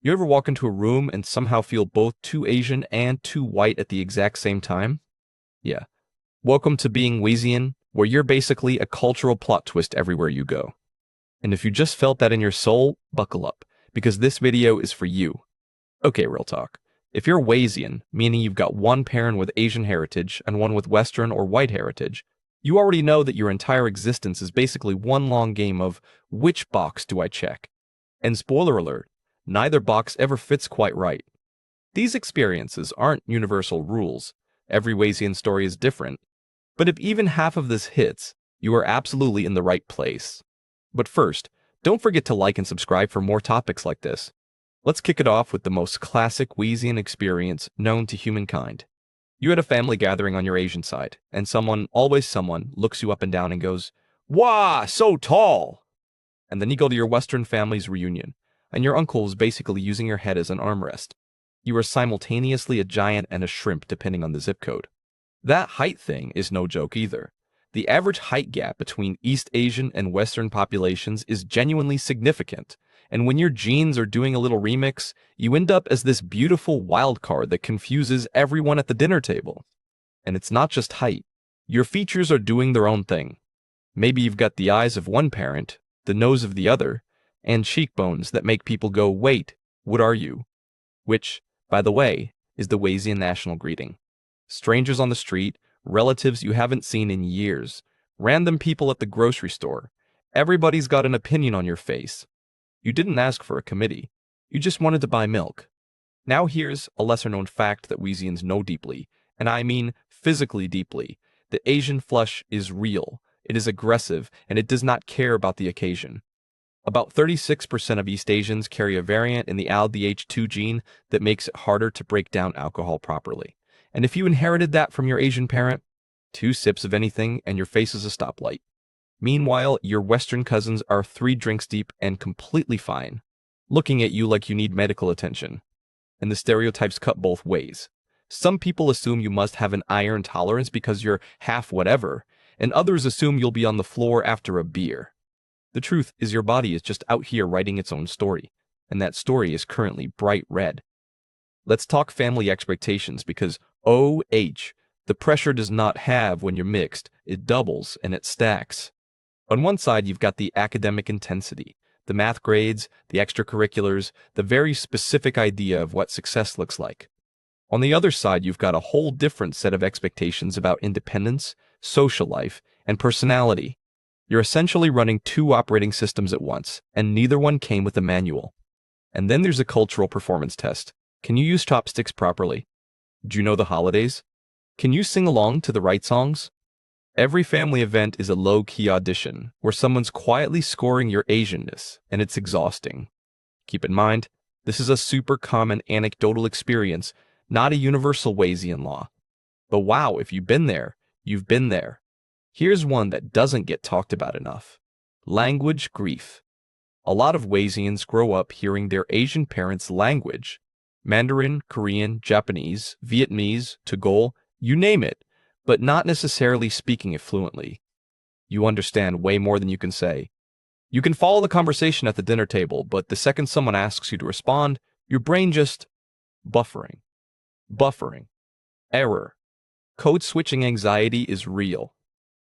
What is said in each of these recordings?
You ever walk into a room and somehow feel both too Asian and too white at the exact same time? Yeah. Welcome to being Wasian, where you're basically a cultural plot twist everywhere you go. And if you just felt that in your soul, buckle up, because this video is for you. Okay, real talk. If you're Waysian, meaning you've got one parent with Asian heritage and one with Western or white heritage, you already know that your entire existence is basically one long game of which box do I check? And spoiler alert, neither box ever fits quite right. These experiences aren't universal rules. Every Wasian story is different. But if even half of this hits, you are absolutely in the right place. But first, don't forget to like and subscribe for more topics like this. Let's kick it off with the most classic Wasian experience known to humankind. You had a family gathering on your Asian side, and someone, always someone, looks you up and down and goes, "Wow, so tall!" And then you go to your Western family's reunion, and your uncle is basically using your head as an armrest. You are simultaneously a giant and a shrimp depending on the zip code. That height thing is no joke either. The average height gap between East Asian and Western populations is genuinely significant, and when your genes are doing a little remix, you end up as this beautiful wild card that confuses everyone at the dinner table. And it's not just height. Your features are doing their own thing. Maybe you've got the eyes of one parent, the nose of the other, and cheekbones that make people go, "Wait, what are you?" Which, by the way, is the Wasian national greeting. Strangers on the street, relatives you haven't seen in years, random people at the grocery store. Everybody's got an opinion on your face. You didn't ask for a committee. You just wanted to buy milk. Now here's a lesser-known fact that Wasians know deeply, and I mean physically deeply. The Asian flush is real, it is aggressive, and it does not care about the occasion. About 36% of East Asians carry a variant in the ALDH2 gene that makes it harder to break down alcohol properly. And if you inherited that from your Asian parent, 2 sips of anything and your face is a stoplight. Meanwhile, your Western cousins are 3 drinks deep and completely fine, looking at you like you need medical attention. And the stereotypes cut both ways. Some people assume you must have an iron tolerance because you're half whatever, and others assume you'll be on the floor after a beer. The truth is your body is just out here writing its own story, and that story is currently bright red. Let's talk family expectations because, the pressure does not halve when you're mixed, it doubles and it stacks. On one side, you've got the academic intensity, the math grades, the extracurriculars, the very specific idea of what success looks like. On the other side, you've got a whole different set of expectations about independence, social life, and personality. You're essentially running 2 operating systems at once, and neither one came with a manual. And then there's a cultural performance test. Can you use chopsticks properly? Do you know the holidays? Can you sing along to the right songs? Every family event is a low-key audition where someone's quietly scoring your Asianness, and it's exhausting. Keep in mind, this is a super common anecdotal experience, not a universal Wasian law. But wow, if you've been there, you've been there. Here's one that doesn't get talked about enough. Language grief. A lot of Wasians grow up hearing their Asian parents' language. Mandarin, Korean, Japanese, Vietnamese, Tagalog, you name it, but not necessarily speaking it fluently. You understand way more than you can say. You can follow the conversation at the dinner table, but the second someone asks you to respond, your brain just buffering. Error. Code switching anxiety is real.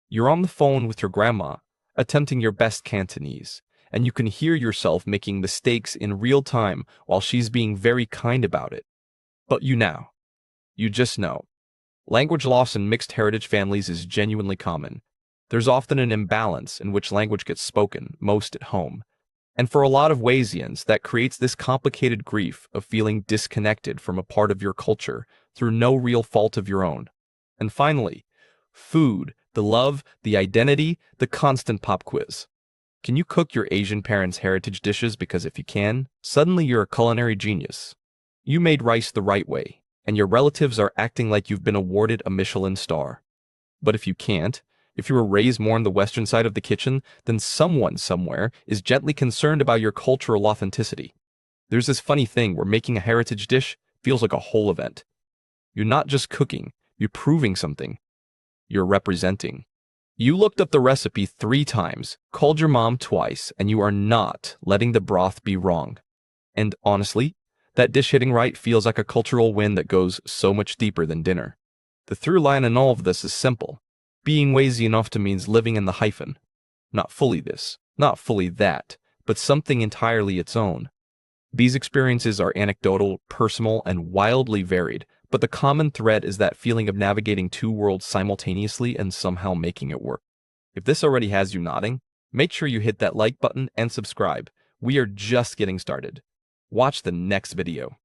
You're on the phone with your grandma, attempting your best Cantonese, and you can hear yourself making mistakes in real time while she's being very kind about it. But you just know. Language loss in mixed heritage families is genuinely common. There's often an imbalance in which language gets spoken, most at home. And for a lot of Wasians, that creates this complicated grief of feeling disconnected from a part of your culture through no real fault of your own. And finally, food, the love, the identity, the constant pop quiz. Can you cook your Asian parents' heritage dishes? Because if you can, suddenly you're a culinary genius. You made rice the right way, and your relatives are acting like you've been awarded a Michelin star. But if you can't, if you were raised more on the Western side of the kitchen, then someone somewhere is gently concerned about your cultural authenticity. There's this funny thing where making a heritage dish feels like a whole event. You're not just cooking, you're proving something. You're representing. You looked up the recipe 3 times, called your mom twice, and you are not letting the broth be wrong. And honestly, that dish hitting right feels like a cultural win that goes so much deeper than dinner. The through line in all of this is simple. Being Wasian often means living in the hyphen. Not fully this, not fully that, but something entirely its own. These experiences are anecdotal, personal, and wildly varied, but the common thread is that feeling of navigating two worlds simultaneously and somehow making it work. If this already has you nodding, make sure you hit that like button and subscribe. We are just getting started. Watch the next video.